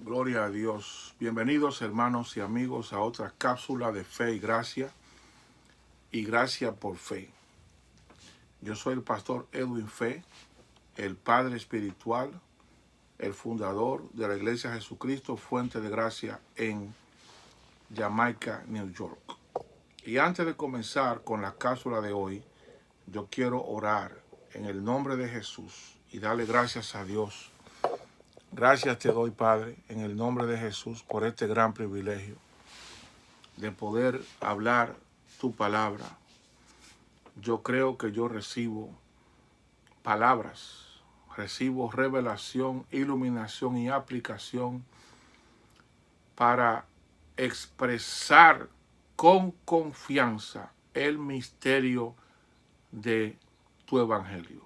Gloria a Dios. Bienvenidos hermanos y amigos a otra cápsula de fe y gracia por fe. Yo soy el pastor Edwin Fe, el padre espiritual, el fundador de la Iglesia Jesucristo Fuente de Gracia en Jamaica, New York. Y antes de comenzar con la cápsula de hoy, yo quiero orar en el nombre de Jesús y darle gracias a Dios. Gracias te doy, Padre, en el nombre de Jesús, por este gran privilegio de poder hablar tu palabra. Yo creo que yo recibo palabras, recibo revelación, iluminación y aplicación para expresar con confianza el misterio de tu evangelio.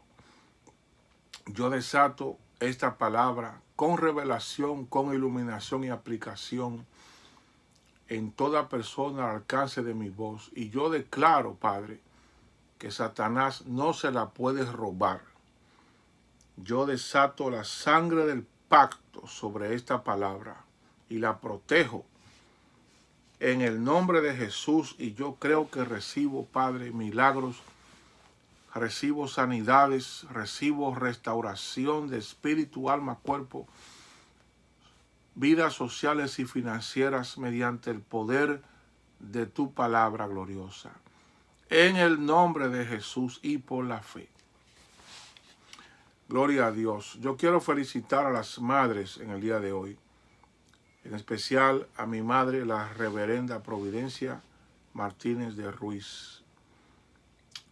Yo desato esta palabra con revelación, con iluminación y aplicación en toda persona al alcance de mi voz. Y yo declaro, Padre, que Satanás no se la puede robar. Yo desato la sangre del pacto sobre esta palabra y la protejo en el nombre de Jesús. Y yo creo que recibo, Padre, milagros, recibo sanidades, recibo restauración de espíritu, alma, cuerpo, vidas sociales y financieras mediante el poder de tu palabra gloriosa. En el nombre de Jesús y por la fe. Gloria a Dios. Yo quiero felicitar a las madres en el día de hoy. En especial a mi madre, la reverenda Providencia Martínez de Ruiz.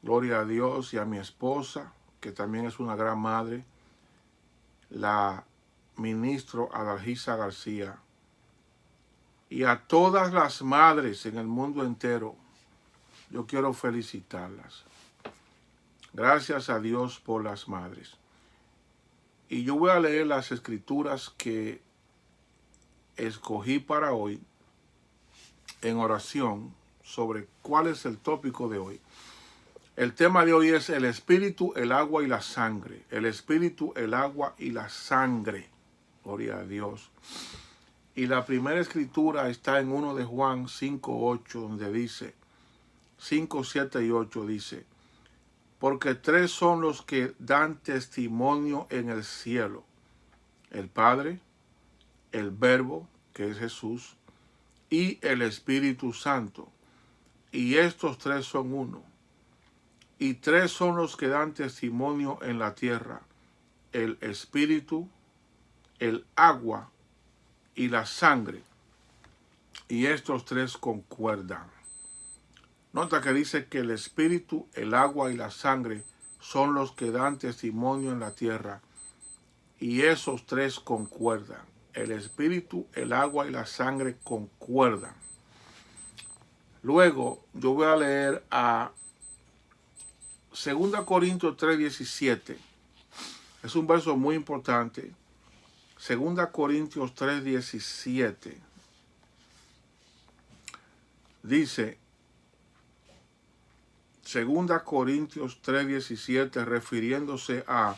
Gloria a Dios, y a mi esposa, que también es una gran madre, la ministro Adalgisa García. Y a todas las madres en el mundo entero, yo quiero felicitarlas. Gracias a Dios por las madres. Y yo voy a leer las escrituras que escogí para hoy en oración sobre cuál es el tópico de hoy. El tema de hoy es el espíritu, el agua y la sangre. El espíritu, el agua y la sangre. Gloria a Dios. Y la primera escritura está en 1 de Juan 5:8, donde dice, 5, 7 y 8 dice, porque tres son los que dan testimonio en el cielo: el Padre, el Verbo, que es Jesús, y el Espíritu Santo. Y estos tres son uno. Y tres son los que dan testimonio en la tierra: el Espíritu, el agua y la sangre. Y estos tres concuerdan. Nota que dice que el Espíritu, el agua y la sangre son los que dan testimonio en la tierra. Y esos tres concuerdan. El Espíritu, el agua y la sangre concuerdan. Luego yo voy a leer a 2 Corintios 3:17. Es un verso muy importante. 2 Corintios 3:17. Dice, 2 Corintios 3:17, refiriéndose a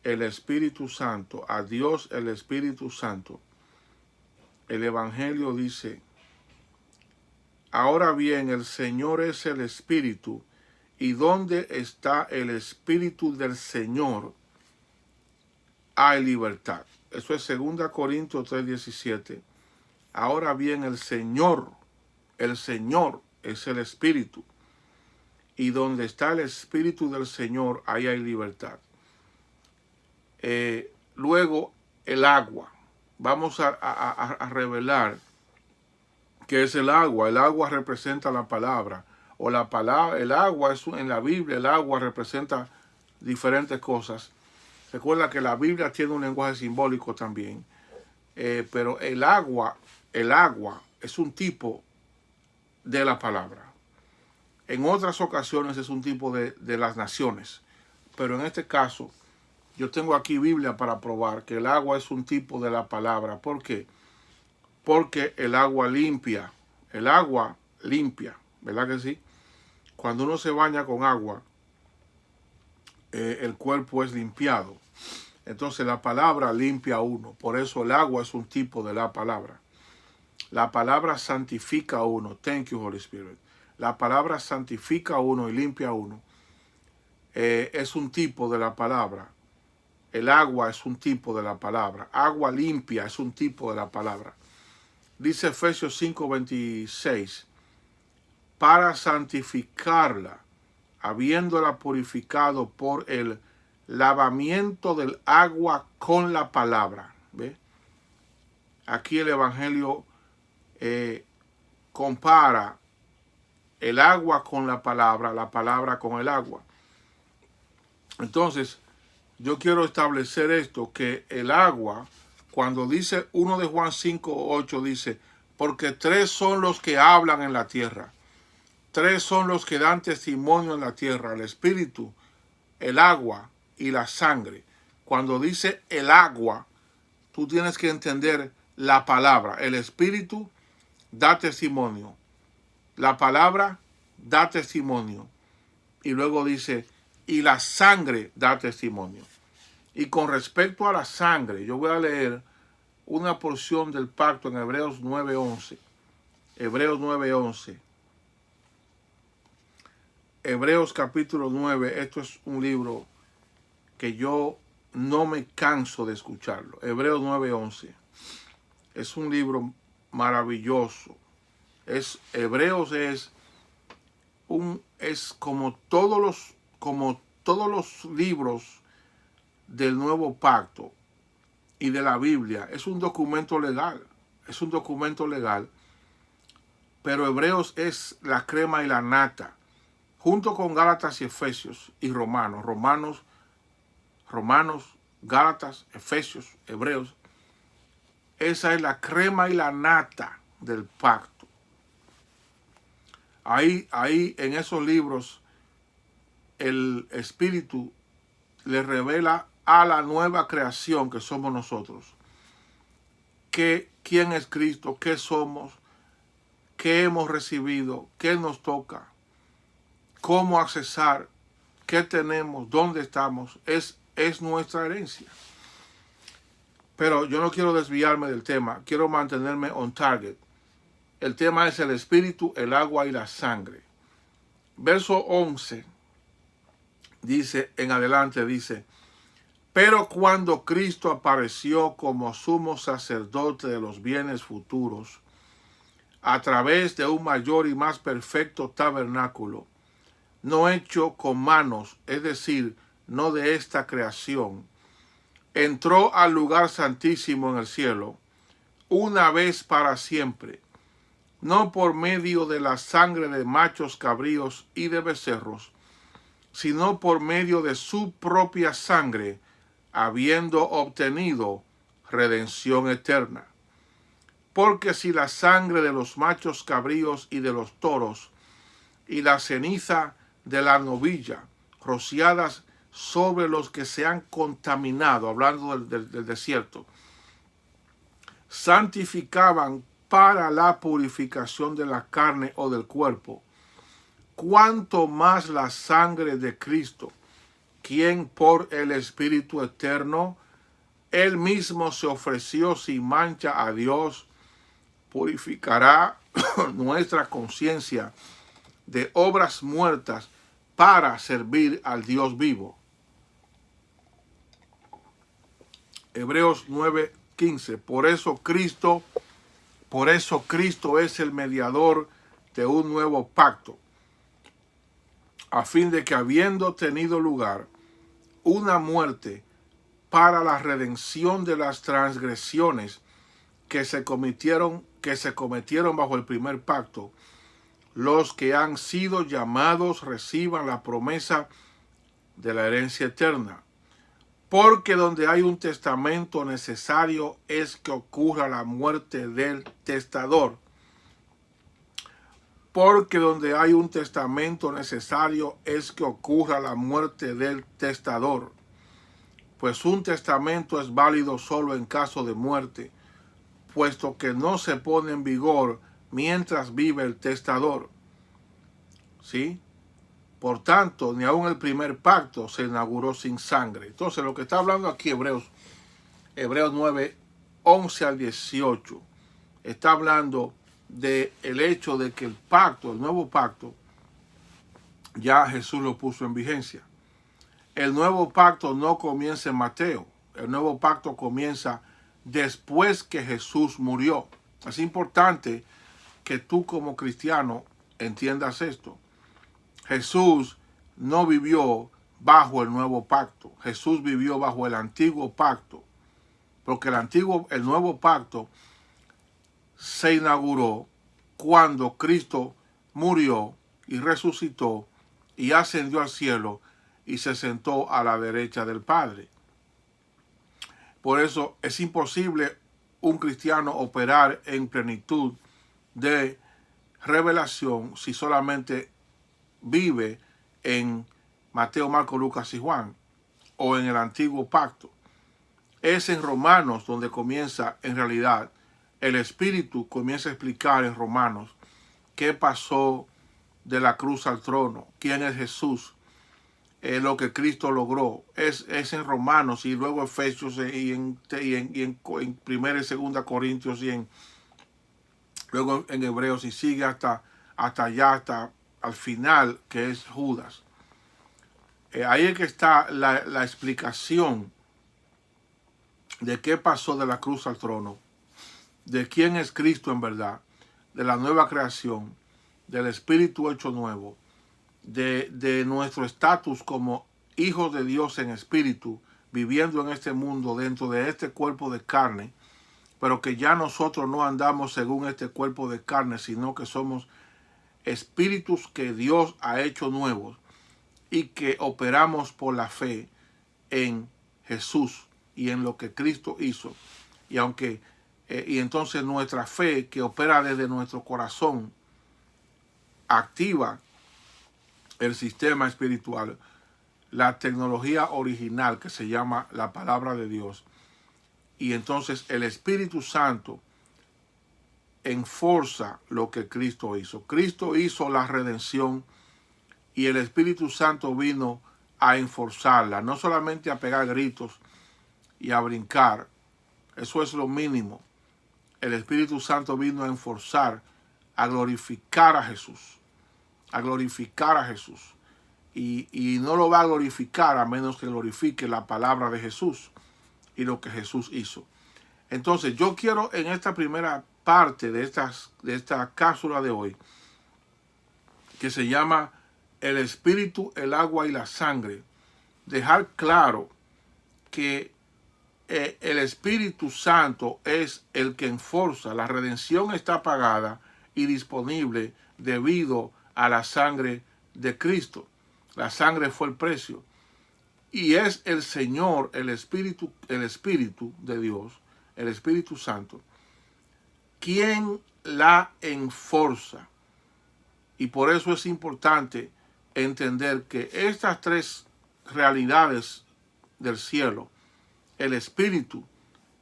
el Espíritu Santo, a Dios el Espíritu Santo. El Evangelio dice, ahora bien, el Señor es el Espíritu, y donde está el Espíritu del Señor, hay libertad. Eso es 2 Corintios 3:17. Ahora bien, el Señor es el Espíritu, y donde está el Espíritu del Señor, ahí hay libertad. Luego, el agua. Vamos a revelar qué es el agua. El agua representa la palabra. O la palabra, el agua es en la Biblia, el agua representa diferentes cosas. Recuerda que la Biblia tiene un lenguaje simbólico también. Pero el agua es un tipo de la palabra. En otras ocasiones es un tipo de las naciones. Pero en este caso, yo tengo aquí Biblia para probar que el agua es un tipo de la palabra. ¿Por qué? Porque el agua limpia. El agua limpia, ¿verdad que sí? Cuando uno se baña con agua, el cuerpo es limpiado. Entonces la palabra limpia a uno. Por eso el agua es un tipo de la palabra. La palabra santifica a uno. Thank you, Holy Spirit. La palabra santifica a uno y limpia a uno. Es un tipo de la palabra. El agua es un tipo de la palabra. Agua limpia es un tipo de la palabra. Dice Efesios 5:26. Para santificarla, habiéndola purificado por el lavamiento del agua con la palabra. ¿Ve? Aquí el Evangelio compara el agua con la palabra con el agua. Entonces, yo quiero establecer esto, que el agua, cuando dice 1 de Juan 5:8, dice, porque 3 son los que hablan en la tierra, 3 son los que dan testimonio en la tierra, el espíritu, el agua y la sangre. Cuando dice el agua, tú tienes que entender la palabra. El espíritu da testimonio, la palabra da testimonio, y luego dice, y la sangre da testimonio. Y con respecto a la sangre, yo voy a leer una porción del pacto en Hebreos 9:11. Hebreos 9:11. Hebreos capítulo 9, esto es un libro que yo no me canso de escucharlo. Hebreos 9:11. Es un libro maravilloso. Hebreos es como todos los libros del Nuevo Pacto y de la Biblia. Es un documento legal. Es un documento legal. Pero Hebreos es la crema y la nata. Junto con Gálatas y Efesios y Romanos, Gálatas, Efesios, Hebreos, esa es la crema y la nata del pacto. Ahí en esos libros, el Espíritu le revela a la nueva creación que somos nosotros, quién es Cristo, qué somos, qué hemos recibido, qué nos toca, cómo accesar, qué tenemos, dónde estamos, es nuestra herencia. Pero yo no quiero desviarme del tema, quiero mantenerme on target. El tema es el espíritu, el agua y la sangre. Verso 11 dice, en adelante dice, pero cuando Cristo apareció como sumo sacerdote de los bienes futuros, a través de un mayor y más perfecto tabernáculo, no hecho con manos, es decir, no de esta creación, entró al lugar santísimo en el cielo, una vez para siempre, no por medio de la sangre de machos cabríos y de becerros, sino por medio de su propia sangre, habiendo obtenido redención eterna. Porque si la sangre de los machos cabríos y de los toros, y la ceniza de la novilla, rociadas sobre los que se han contaminado, hablando del desierto, santificaban para la purificación de la carne o del cuerpo, cuanto más la sangre de Cristo, quien por el Espíritu eterno, él mismo se ofreció sin mancha a Dios, purificará nuestra conciencia de obras muertas para servir al Dios vivo. Hebreos 9:15. Por eso Cristo es el mediador de un nuevo pacto, a fin de que, habiendo tenido lugar una muerte para la redención de las transgresiones que se cometieron bajo el primer pacto, los que han sido llamados reciban la promesa de la herencia eterna. Porque donde hay un testamento necesario es que ocurra la muerte del testador. Porque donde hay un testamento necesario es que ocurra la muerte del testador. Pues un testamento es válido solo en caso de muerte, puesto que no se pone en vigor mientras vive el testador. ¿Sí? Por tanto, ni aun el primer pacto se inauguró sin sangre. Entonces, lo que está hablando aquí Hebreos 9, 11 al 18, está hablando del hecho de que el pacto, el nuevo pacto, ya Jesús lo puso en vigencia. El nuevo pacto no comienza en Mateo. El nuevo pacto comienza después que Jesús murió. Es importante que tú como cristiano entiendas esto. Jesús no vivió bajo el nuevo pacto. Jesús vivió bajo el antiguo pacto. Porque el nuevo pacto se inauguró cuando Cristo murió y resucitó y ascendió al cielo y se sentó a la derecha del Padre. Por eso es imposible un cristiano operar en plenitud de revelación si solamente vive en Mateo, Marcos, Lucas y Juan o en el antiguo pacto. Es en Romanos donde comienza en realidad el Espíritu comienza a explicar en Romanos qué pasó de la cruz al trono, quién es Jesús, lo que Cristo logró. Es en Romanos y luego Efesios y en 1 y 2 Corintios y luego en Hebreos y sigue hasta allá, hasta al final, que es Judas. Ahí es que está la explicación de qué pasó de la cruz al trono, de quién es Cristo en verdad, de la nueva creación, del Espíritu hecho nuevo, de nuestro estatus como hijos de Dios en espíritu, viviendo en este mundo dentro de este cuerpo de carne, pero que ya nosotros no andamos según este cuerpo de carne, sino que somos espíritus que Dios ha hecho nuevos y que operamos por la fe en Jesús y en lo que Cristo hizo. Y y entonces nuestra fe, que opera desde nuestro corazón, activa el sistema espiritual, la tecnología original que se llama la palabra de Dios. Y entonces el Espíritu Santo enforza lo que Cristo hizo. Cristo hizo la redención y el Espíritu Santo vino a enforzarla, no solamente a pegar gritos y a brincar. Eso es lo mínimo. El Espíritu Santo vino a enforzar, a glorificar a Jesús. A glorificar a Jesús. Y no lo va a glorificar a menos que glorifique la palabra de Jesús y lo que Jesús hizo. Entonces yo quiero en esta primera parte de esta cápsula de hoy, que se llama el Espíritu, el agua y la sangre, dejar claro que el Espíritu Santo es el que enforza. La redención está pagada y disponible debido a la sangre de Cristo. La sangre fue el precio. Y es el Señor, el Espíritu de Dios, el Espíritu Santo, quien la enforza. Y por eso es importante entender que estas tres realidades del cielo, el Espíritu,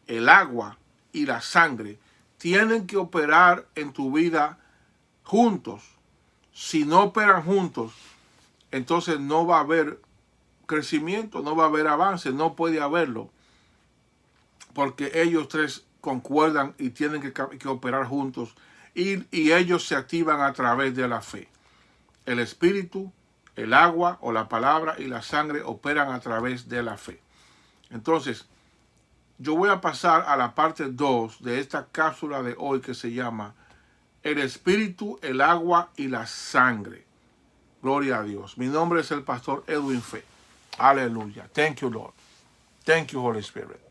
el agua y la sangre, tienen que operar en tu vida juntos. Si no operan juntos, entonces no va a haber crecimiento, no va a haber avance, no puede haberlo, porque ellos tres concuerdan y tienen que operar juntos y ellos se activan a través de la fe. El Espíritu, el agua o la palabra y la sangre operan a través de la fe. Entonces, yo voy a pasar a la parte 2 de esta cápsula de hoy que se llama el Espíritu, el agua y la sangre. Gloria a Dios. Mi nombre es el pastor Edwin Fe. Aleluya. Thank you, Lord. Thank you, Holy Spirit.